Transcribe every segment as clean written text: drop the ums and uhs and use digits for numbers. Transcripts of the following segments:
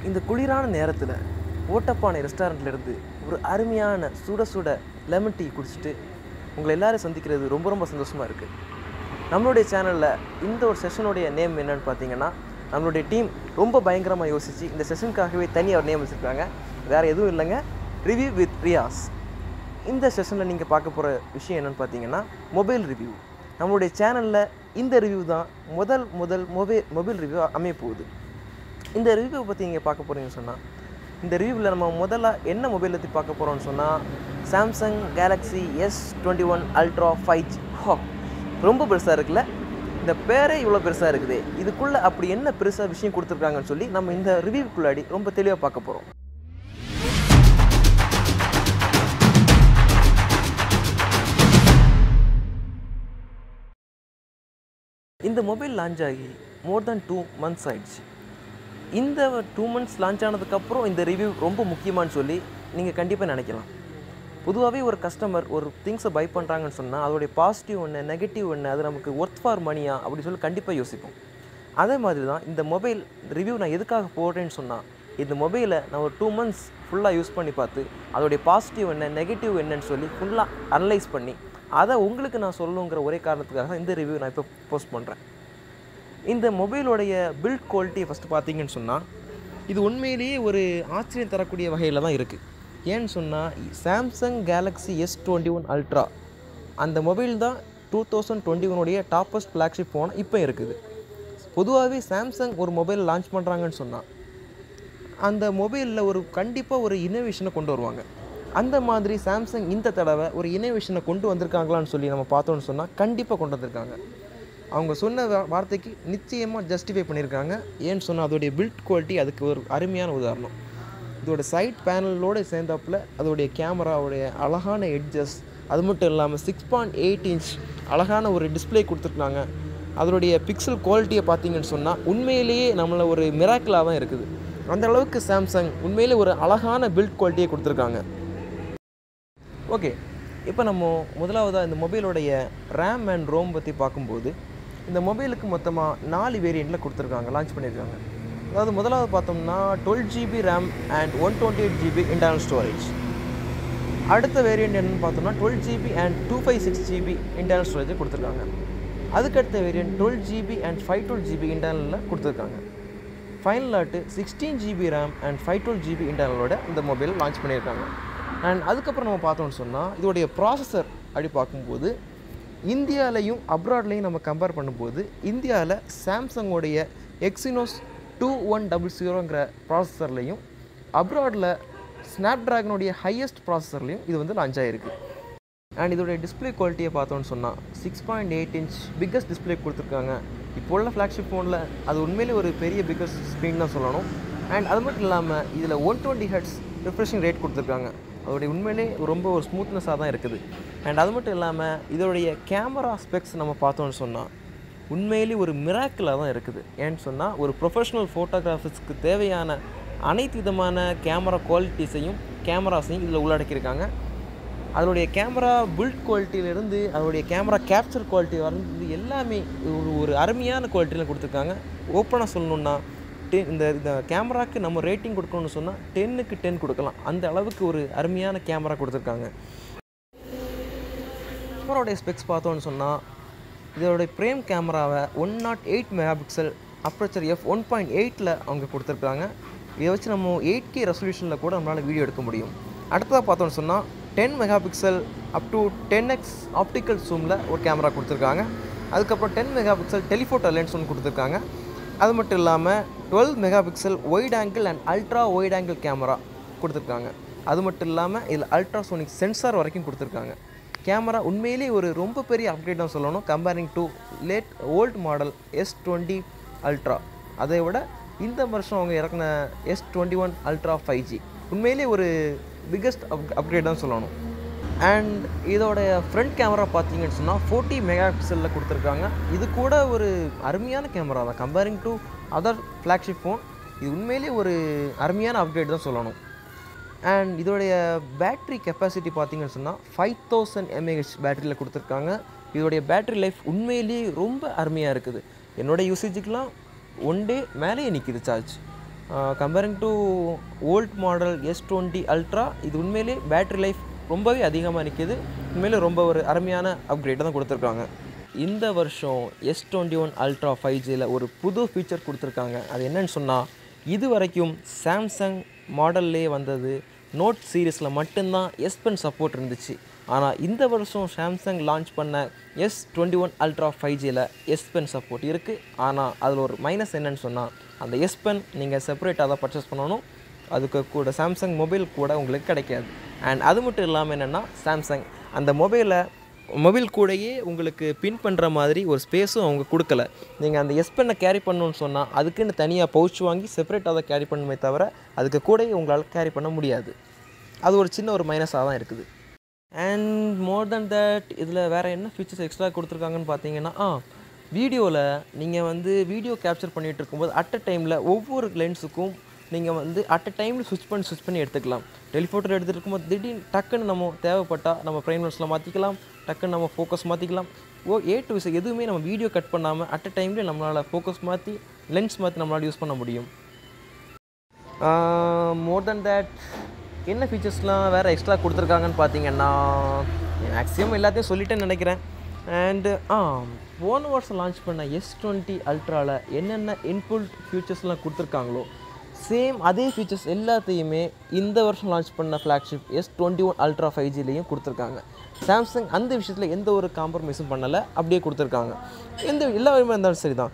இந்த குளிரான நேரத்தில் ஓட்டப்பானை ரெஸ்டாரண்ட்லேருந்து ஒரு அருமையான சுட சுட லெமன் டீ குடிச்சிட்டு உங்களை எல்லோரும் சந்திக்கிறது ரொம்ப ரொம்ப சந்தோஷமாக இருக்குது. நம்மளுடைய சேனலில் இந்த ஒரு செஷனுடைய நேம் என்னென்னு பார்த்தீங்கன்னா, நம்மளுடைய டீம் ரொம்ப பயங்கரமாக யோசித்து இந்த செஷனுக்காகவே தனியாக ஒரு நேம் வச்சுருக்காங்க. வேறு எதுவும் இல்லைங்க, ரிவ்யூ வித் ரியாஸ். இந்த செஷனில் நீங்கள் பார்க்க போகிற விஷயம் என்னென்னு பார்த்தீங்கன்னா, மொபைல் ரிவ்யூ. நம்மளுடைய சேனலில் இந்த ரிவ்யூ தான் முதல் மொபைல் ரிவ்யூ அமைய போகுது. இந்த ரிவ்யூவை பற்றி நீங்கள் பார்க்க போகிறீங்கன்னு சொன்னால், இந்த ரிவ்யூவில் நம்ம முதல்ல என்ன மொபைல் பற்றி பார்க்க போகிறோம்னு சொன்னால், Samsung Galaxy S21 ULTRA 5G. ரொம்ப பெருசாக இருக்குல்ல, இந்த பேரே இவ்வளோ பெருசாக இருக்குது. இதுக்குள்ளே அப்படி என்ன பெருசாக விஷயம் கொடுத்துருக்காங்கன்னு சொல்லி நம்ம இந்த ரிவ்யூக்குள்ளாடி ரொம்ப தெளிவாக பார்க்க போகிறோம். இந்த மொபைல் லான்ச் ஆகி மோர் தென் 2 months ஆகிடுச்சு. இந்த 2 months லான்ச் ஆனதுக்கப்புறம் இந்த ரிவ்யூ ரொம்ப முக்கியமானு சொல்லி நீங்கள் கண்டிப்பாக நினைக்கலாம். பொதுவாகவே ஒரு கஸ்டமர் ஒரு திங்ஸை பை பண்ணுறாங்கன்னு சொன்னால் அதோடைய பாசிட்டிவ் ஒன்று, நெகட்டிவ் ஒன்று, அது நமக்கு ஒர்த் ஃபார் மணியா அப்படின்னு சொல்லி கண்டிப்பாக யோசிப்போம். அதே மாதிரி தான் இந்த மொபைல் ரிவ்யூ நான் எதுக்காக போடுறேன்னு சொன்னால், இந்த மொபைலை நான் ஒரு 2 months ஃபுல்லாக யூஸ் பண்ணி பார்த்து அதோடைய பாசிட்டிவ் என்ன, நெகட்டிவ் என்னன்னு சொல்லி ஃபுல்லாக அனலைஸ் பண்ணி அதை உங்களுக்கு நான் சொல்லணுங்கிற ஒரே காரணத்துக்காக இந்த ரிவ்யூ நான் இப்போ போஸ்ட் பண்ணுறேன். இந்த மொபைலோடைய பில்ட் குவாலிட்டியை ஃபஸ்ட்டு பார்த்தீங்கன்னு சொன்னால், இது உண்மையிலேயே ஒரு ஆச்சரியம் தரக்கூடிய வகையில் தான் இருக்குது. ஏன்னு சொன்னால், சாம்சங் கேலக்ஸி S21 ULTRA அந்த மொபைல் தான் 2021 டாப்பஸ்ட் ஃப்ளாக்ஷிப் ஃபோன் இப்போ இருக்குது. பொதுவாகவே சாம்சங் ஒரு மொபைல் லான்ச் பண்ணுறாங்கன்னு சொன்னால் அந்த மொபைலில் கண்டிப்பாக ஒரு இன்னோவேஷனை கொண்டு வருவாங்க. அந்த மாதிரி சாம்சங் இந்த தடவை ஒரு இன்னோவேஷனை கொண்டு வந்திருக்காங்களான்னு சொல்லி நம்ம பார்த்தோன்னு சொன்னால் கண்டிப்பாக கொண்டு வந்திருக்காங்க. அவங்க சொன்ன வார்த்தைக்கு நிச்சயமாக ஜஸ்டிஃபை பண்ணியிருக்காங்க. ஏன்னு சொன்னால் அதோடைய பில்ட் குவாலிட்டி அதுக்கு ஒரு அருமையான உதாரணம். இதோட சைட் பேனலோடு சேர்ந்தாப்பில் அதோடைய கேமராவுடைய அழகான எட்ஜஸ், அது மட்டும் இல்லாமல் 6.8 inch அழகான ஒரு டிஸ்பிளே கொடுத்துருக்காங்க. அதோடைய பிக்சல் குவாலிட்டியை பார்த்தீங்கன்னு சொன்னால் உண்மையிலேயே நம்மளை ஒரு மிராக்கிளாக தான் இருக்குது. அந்த அளவுக்கு சாம்சங் உண்மையிலே ஒரு அழகான பில்ட் குவாலிட்டியை கொடுத்துருக்காங்க. ஓகே, இப்போ நம்ம முதலாவதாக இந்த மொபைலோடைய ரேம் அண்ட் ரோம் பற்றி பார்க்கும்போது, இந்த மொபைலுக்கு மொத்தமாக 4 வேரியண்ட்டில் கொடுத்துருக்காங்க, லான்ச் பண்ணியிருக்காங்க. அதாவது முதலாவது பார்த்தோம்னா 12 GB RAM and 128 GB internal storage. அடுத்த வேரியண்ட் என்னென்னு பார்த்தோம்னா 12 GB அண்ட் 256 GB இன்டர்னல் ஸ்டோரேஜை கொடுத்துருக்காங்க. அதுக்கடுத்த வேரியண்ட் 12 GB அண்ட் 512 GB இன்டர்னலில் கொடுத்துருக்காங்க. ஃபைனலாட்டு 16 GB ரேம் அண்ட் 512 GB இன்டர்னலோட இந்த மொபைல் லான்ச் பண்ணியிருக்காங்க. அண்ட் அதுக்கப்புறம் நம்ம பார்த்தோம்னு சொன்னால், இதோடைய ப்ராசஸர் அப்படி பார்க்கும்போது இந்தியாவிலையும் அப்ராட்லேயும் நம்ம கம்பேர் பண்ணும்போது, இந்தியாவில் சாம்சங்கோடைய எக்ஸினோஸ் 2100ங்கிற ப்ராசஸர்லையும், அப்ராடில் ஸ்னாப்ட்ராகனுடைய ஹையஸ்ட் ப்ராசஸர்லையும் இது வந்து லான்ச் ஆகிருக்கு. அண்ட் இதோடைய டிஸ்பிளே குவாலிட்டியை பார்த்தோன்னு சொன்னால் 6.8 inch பிக்கஸ்ட் டிஸ்பிளே கொடுத்துருக்காங்க. இப்போ உள்ள ஃப்ளாக்ஷிப் ஃபோனில் அது உண்மையிலே ஒரு பெரிய பிக்கஸ்ட் ஸ்க்ரீன் தான் சொல்லணும். அண்ட் அது மட்டும் இல்லாமல் இதில் 120 Hz ரிஃப்ரெஷிங் ரேட் கொடுத்துருக்காங்க. அதோடைய உண்மையிலே ரொம்ப ஒரு ஸ்மூத்னஸாக தான் இருக்குது. அண்ட் அது மட்டும் இல்லாமல் இதோடைய கேமரா ஸ்பெக்ஸ் நம்ம பார்த்தோன்னு சொன்னால் உண்மையிலே ஒரு மிராக்கிளாக தான் இருக்குது. ஏன்னு சொன்னால், ஒரு ப்ரொஃபஷ்னல் ஃபோட்டோகிராஃபர்ஸ்க்கு தேவையான அனைத்து விதமான கேமரா குவாலிட்டிஸையும் கேமராஸையும் இதில் உள்ளடக்கியிருக்காங்க. அதோடைய கேமரா பில்ட் குவாலிட்டியிலேருந்து அதோடைய கேமரா கேப்சர் குவாலிட்டி வந்து எல்லாமே ஒரு அருமையான குவாலிட்டியில் கொடுத்துருக்காங்க. ஓப்பனாக சொல்லணுன்னா, இந்த கேமராவுக்கு நம்ம ரேட்டிங் கொடுக்கணும்னு சொன்னால் 10க்கு 10 கொடுக்கலாம். அந்த அளவுக்கு ஒரு அருமையான கேமரா கொடுத்துருக்காங்க. கேமராவுடைய ஸ்பெக்ஸ் பார்த்தோன்னு சொன்னால், இதோடைய ஃப்ரேம் கேமராவை 108 MP அப்பர்ச்சர் f1.8 அவங்க கொடுத்துருக்காங்க. இதை வச்சு நம்ம 8K ரெசல்யூஷனில் கூட நம்மளால் வீடியோ எடுக்க முடியும். அடுத்ததாக பார்த்தோன்னு சொன்னால் 10 MP அப் டு 10x ஆப்டிக்கல் ஜூமில் ஒரு கேமரா கொடுத்துருக்காங்க. அதுக்கப்புறம் 10 MP டெலிஃபோட்டோ லென்ஸ் ஒன்று கொடுத்துருக்காங்க. அது மட்டும் இல்லாமல் 12 MP white angle and ultra white angle camera கொடுத்துருக்காங்க. அது மட்டும் இல்லாமல் இதில் அல்ட்ராசோனிக் சென்சார் வரைக்கும் கொடுத்துருக்காங்க. கேமரா உண்மையிலேயே ஒரு ரொம்ப பெரிய அப்கிரேட் தான் சொல்லணும், comparing to old model S20 ULTRA. அதை விட இந்த வருஷம் அவங்க இறக்குன S21 ULTRA 5G உண்மையிலேயே ஒரு பிக்கஸ்ட் அப்கிரேட் தான் சொல்லணும். அண்ட் இதோடைய ஃப்ரண்ட் கேமரா பார்த்தீங்கன்னு சொன்னால் 40 MP கொடுத்துருக்காங்க. இது கூட ஒரு அருமையான கேமரா தான். Comparing to other flagship phone இது உண்மையிலேயே ஒரு அருமையான அப்கிரேட் தான் சொல்லணும். அண்ட் இதோடைய பேட்ரி கெப்பாசிட்டி பார்த்தீங்கன்னு சொன்னால் 5000 mAh பேட்டரியில் கொடுத்துருக்காங்க. இதோடைய பேட்டரி லைஃப் உண்மையிலேயே ரொம்ப அருமையாக இருக்குது. என்னோடய யூசேஜுக்கெலாம் 1 day மேலேயே நிற்கிது charge. Comparing to old model S20 Ultra இது உண்மையிலே பேட்டரி லைஃப் ரொம்பவே அதிகமாக நிற்கிது. உண்மையிலே ரொம்ப ஒரு அருமையான அப்கிரேட் தான் கொடுத்துருக்காங்க. இந்த வருஷம் S21 Ultra 5Gயில் ஒரு புது ஃபீச்சர் கொடுத்துருக்காங்க. அது என்னன்னு சொன்னால், இது வரைக்கும் சாம்சங் மாடல்லே வந்தது நோட் சீரீஸில் மட்டும்தான் S Pen சப்போர்ட் இருந்துச்சு. ஆனால் இந்த வருஷம் சாம்சங் லான்ச் பண்ண S21 Ultra 5Gயில் S Pen support இருக்குது. ஆனால் அதில் ஒரு மைனஸ் என்னன்னு சொன்னால், அந்த S Pen நீங்கள் செப்பரேட்டாக தான் பர்ச்சேஸ் பண்ணணும். அதுக்கு கூட சாம்சங் மொபைல் கூட உங்களுக்கு கிடைக்காது. அண்ட் அது மட்டும் இல்லாமல் என்னென்னா, சாம்சங் அந்த மொபைல் கூடயே உங்களுக்கு பின் பண்ணுற மாதிரி ஒரு ஸ்பேஸும் அவங்க கொடுக்கல. நீங்கள் அந்த S Pen கேரி பண்ணணுன்னு சொன்னால் அதுக்குன்னு தனியாக பவுச் வாங்கி செப்பரேட்டாக தான் கேரி பண்ணுமே தவிர அதுக்கு கூடயே உங்களால் கேரி பண்ண முடியாது. அது ஒரு சின்ன ஒரு மைனஸாக தான் இருக்குது. அண்ட் மோர் தென் தட் இதில் வேறு என்ன ஃபீச்சர்ஸ் எக்ஸ்ட்ரா கொடுத்துருக்காங்கன்னு பார்த்தீங்கன்னா, வீடியோவில் நீங்கள் வீடியோ கேப்சர் பண்ணிகிட்டு இருக்கும்போது அட் அ டைமில் ஒவ்வொரு லென்ஸுக்கும் நீங்கள் அட் அ டைமில் ஸ்விட்ச் பண்ணி எடுத்துக்கலாம். டெலிஃபோட்டோ எடுத்துகிட்டு இருக்கும்போது திடீர்னு டக்குன்னு நம்ம தேவைப்பட்டால் நம்ம ப்ரைம் லென்ஸில் மாற்றிக்கலாம், டக்குன்னு நம்ம ஃபோக்கஸ் மாற்றிக்கலாம். A to Z எதுவுமே நம்ம வீடியோ கட் பண்ணாமல் அட் அ டைம்லேயே நம்மளால் ஃபோக்கஸ் மாற்றி லென்ஸ் மாற்றி நம்மளால் யூஸ் பண்ண முடியும். மோர் தென் தேட் என்ன ஃபீச்சர்ஸ்லாம் வேறு எக்ஸ்ட்ரா கொடுத்துருக்காங்கன்னு பார்த்தீங்கன்னா, மேக்ஸிமம் எல்லாத்தையும் சொல்லிட்டேன்னு நினைக்கிறேன். அண்டு போன வருஷம் லான்ச் பண்ண S20 Ultraவில் என்னென்ன இன்புட் ஃபியூச்சர்ஸ்லாம் கொடுத்துருக்காங்களோ சேம் அதே ஃபீச்சர்ஸ் எல்லாத்தையுமே இந்த வருஷம் லான்ச் பண்ண ஃப்ளாக்ஷிப் S21 Ultra 5Gலையும் கொடுத்துருக்காங்க. சாம்சங் அந்த விஷயத்தில் எந்த ஒரு காம்ப்ரமைஸும் பண்ணலை, அப்படியே கொடுத்துருக்காங்க. எல்லா வகையுமே இருந்தாலும் சரி தான்,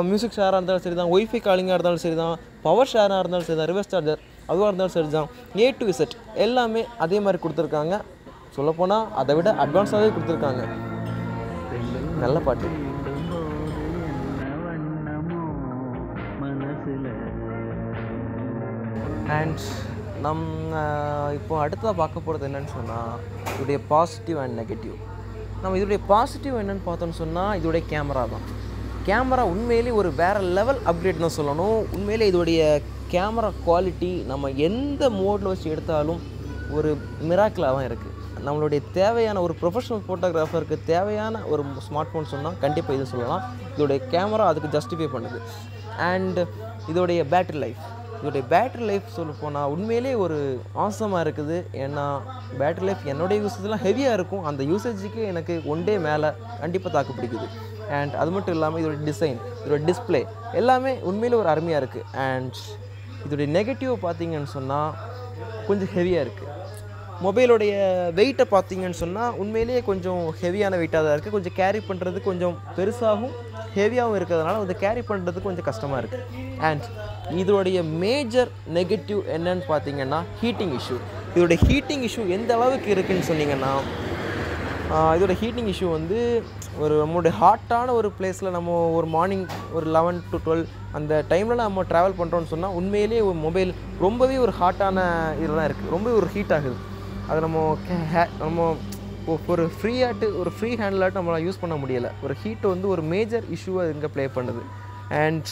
மியூசிக் ஷேராக இருந்தாலும் சரி தான், ஒய்ஃபை காலிங்காக இருந்தாலும் சரி தான், பவர் ஷேராக இருந்தாலும் சரி தான், ரிவர்ஸ் சார்ஜர் அதுவாக இருந்தாலும் சரி தான், A to Z எல்லாமே அதே மாதிரி கொடுத்துருக்காங்க. சொல்லப்போனால் அதை விட அட்வான்ஸாகவே கொடுத்துருக்காங்க. நல்ல பாட்டு. அண்ட் நம்ம இப்போ அடுத்ததாக பார்க்க போகிறது என்னென்னு சொன்னால், இதோடைய பாசிட்டிவ் அண்ட் நெகட்டிவ். நம்ம இதோடைய பாசிட்டிவ் என்னென்னு பார்த்தோன்னு சொன்னால், இதோடைய கேமரா தான். கேமரா உண்மையிலே ஒரு வேறு லெவல் அப்கிரேட் தான் சொல்லணும். உண்மையிலே இதோடைய கேமரா குவாலிட்டி நம்ம எந்த மோடில் வச்சு எடுத்தாலும் ஒரு மிராக்கிளாக தான் இருக்குது. நம்மளுடைய தேவையான ஒரு ப்ரொஃபஷனல் ஃபோட்டோகிராஃபருக்கு தேவையான ஒரு ஸ்மார்ட் ஃபோன் சொன்னால் கண்டிப்பாக இது சொல்லலாம். இதோடைய கேமரா அதுக்கு ஜஸ்டிஃபை பண்ணுது. அண்ட் இதோடைய பேட்டரி லைஃப் சொல்ல போனால் உண்மையிலே ஒரு ஆசமாக இருக்குது. ஏன்னா பேட்டரி லைஃப் என்னுடைய யூசேஜ்லாம் ஹெவியாக இருக்கும். அந்த யூசேஜுக்கு எனக்கு 1 டே மேலே கண்டிப்பாக தாக்கு பிடிக்குது. அண்ட் அது மட்டும் இல்லாமல் இதோடைய டிசைன், இதோடைய டிஸ்பிளே எல்லாமே உண்மையிலே ஒரு அருமையாக இருக்குது. அண்ட் இதோடைய நெகட்டிவ் பார்த்தீங்கன்னு சொன்னால் கொஞ்சம் ஹெவியாக இருக்குது. மொபைலோடைய வெயிட்டை பார்த்தீங்கன்னு சொன்னால் உண்மையிலேயே கொஞ்சம் ஹெவியான வெயிட்டாக தான் இருக்குது. கொஞ்சம் கேரி பண்ணுறது கொஞ்சம் பெருசாகவும் ஹெவியாகவும் இருக்கிறதுனால அதை கேரி பண்ணுறதுக்கு கொஞ்சம் கஷ்டமாக இருக்குது. அண்ட் இதோடைய மேஜர் நெகட்டிவ் என்னன்னு பார்த்தீங்கன்னா ஹீட்டிங் இஷ்யூ. இதோடைய ஹீட்டிங் இஷ்யூ எந்த அளவுக்கு இருக்குதுன்னு சொன்னீங்கன்னா, இதோட ஹீட்டிங் இஷ்யூ ஒரு நம்மளுடைய ஹாட்டான ஒரு பிளேஸில் நம்ம ஒரு மார்னிங் ஒரு 11 to 12 அந்த டைமில் நம்ம ட்ராவல் பண்ணுறோன்னு சொன்னால் உண்மையிலேயே ஒரு மொபைல் ரொம்பவே ஒரு ஹாட்டான இதில் தான் இருக்குது. ரொம்பவே ஒரு ஹீட் ஆகுது. அது நம்ம ஒரு ஃப்ரீ ஹேண்டிலாட்டு நம்மளால் யூஸ் பண்ண முடியலை. ஒரு ஹீட் ஒரு மேஜர் இஷ்யூவை இங்கே ப்ளே பண்ணுது. அண்ட்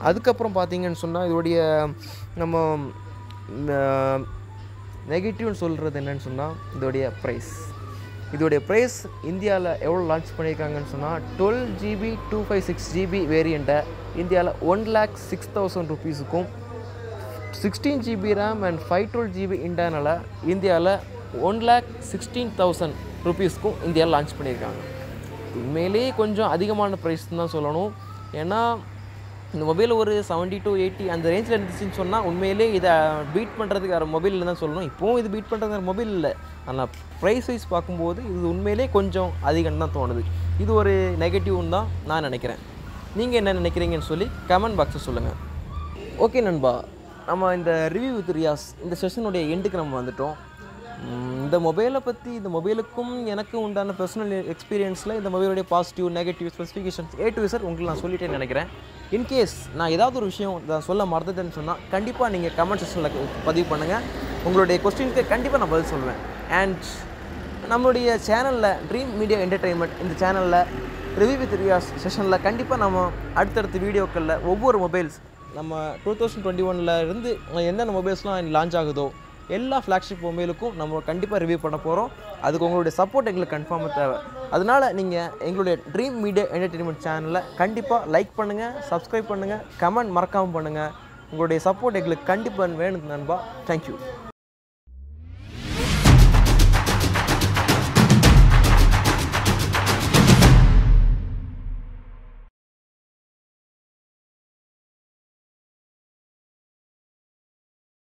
அதுக்கப்புறம் பார்த்தீங்கன்னு சொன்னால் இதோடைய நம்ம நெகட்டிவ்னு சொல்கிறது என்னென்னு சொன்னால் இதோடைய ப்ரைஸ் இந்தியாவில் எவ்வளோ லான்ச் பண்ணியிருக்காங்கன்னு சொன்னால் 12GB 256GB வேரியண்ட்டை இந்தியாவில் 1,06,000 ருபீஸுக்கும், 16GB RAM அண்ட் 512GB இன்டர்னலை இந்தியாவில் 1,16,000 ருபீஸ்க்கும் இந்தியாவில் லான்ச் பண்ணியிருக்காங்க. உண்மையிலேயே கொஞ்சம் அதிகமான ப்ரைஸ் தான் சொல்லணும். ஏன்னா இந்த மொபைல் ஒரு 70 to 80 அந்த ரேஞ்சில் இருந்துச்சுன்னு சொன்னால் உண்மையிலே இதை பீட் பண்ணுறதுக்கு வேறு மொபைல் தான் சொல்லணும். இப்போவும் இது பீட் பண்ணுறதுக்கு வேறு மொபைல் இல்லை. ஆனால் ப்ரைஸ் வைஸ் பார்க்கும்போது இது உண்மையிலே கொஞ்சம் அதிகம் தான் தோணுது. இது ஒரு நெகட்டிவ்னு தான் நான் நினைக்கிறேன். நீங்கள் என்ன நினைக்கிறீங்கன்னு சொல்லி கமெண்ட் பாக்ஸில் சொல்லுங்கள். ஓகே நண்பா, நம்ம இந்த ரிவ்யூ வித் ரியாஸ் இந்த செஷனுடைய எண்டுக்கு நம்ம வந்துட்டோம். இந்த மொபைலை பற்றி இந்த மொபைலுக்கும் எனக்கும் உண்டான பர்சனல் எக்ஸ்பீரியன்ஸில் இந்த மொபைலுடைய positive negative specifications A to Z உங்களுக்கு நான் சொல்லிட்டேன்னு நினைக்கிறேன். இன்கேஸ் நான் ஏதாவது ஒரு விஷயம் நான் சொல்ல மறந்துட்டேன்னு சொன்னால் கண்டிப்பாக நீங்கள் கமெண்ட் செக்ஷனில் பதிவு பண்ணுங்கள். உங்களுடைய கொஸ்டினுக்கு கண்டிப்பாக நான் பதில் சொல்லுவேன். அண்ட் நம்மளுடைய சேனலில் ட்ரீம் மீடியா என்டர்டெயின்மெண்ட் இந்த சேனலில் ரிவ்யூ வித் ரியாஸ் செஷனில் கண்டிப்பாக நம்ம அடுத்தடுத்த வீடியோக்களில் ஒவ்வொரு மொபைல்ஸ் நம்ம 2021 இருந்து என்னென்ன மொபைல்ஸ்லாம் லான்ச் ஆகுதோ எல்லா ஃப்ளாக்ஷிப் மொபைலுக்கும் நம்ம கண்டிப்பாக ரிவ்யூ பண்ண போகிறோம். அதுக்கு உங்களுடைய சப்போர்ட் எங்களுக்கு கன்ஃபார்மாக தேவை. அதனால் நீங்கள் எங்களுடைய ட்ரீம் மீடியா என்டர்டெயின்மெண்ட் சேனலை கண்டிப்பாக லைக் பண்ணுங்கள், சப்ஸ்கிரைப் பண்ணுங்கள், கமெண்ட் மறக்காமல் பண்ணுங்கள். உங்களுடைய சப்போர்ட் எங்களுக்கு கண்டிப்பாக வேணும் நண்பா. தேங்க்யூ.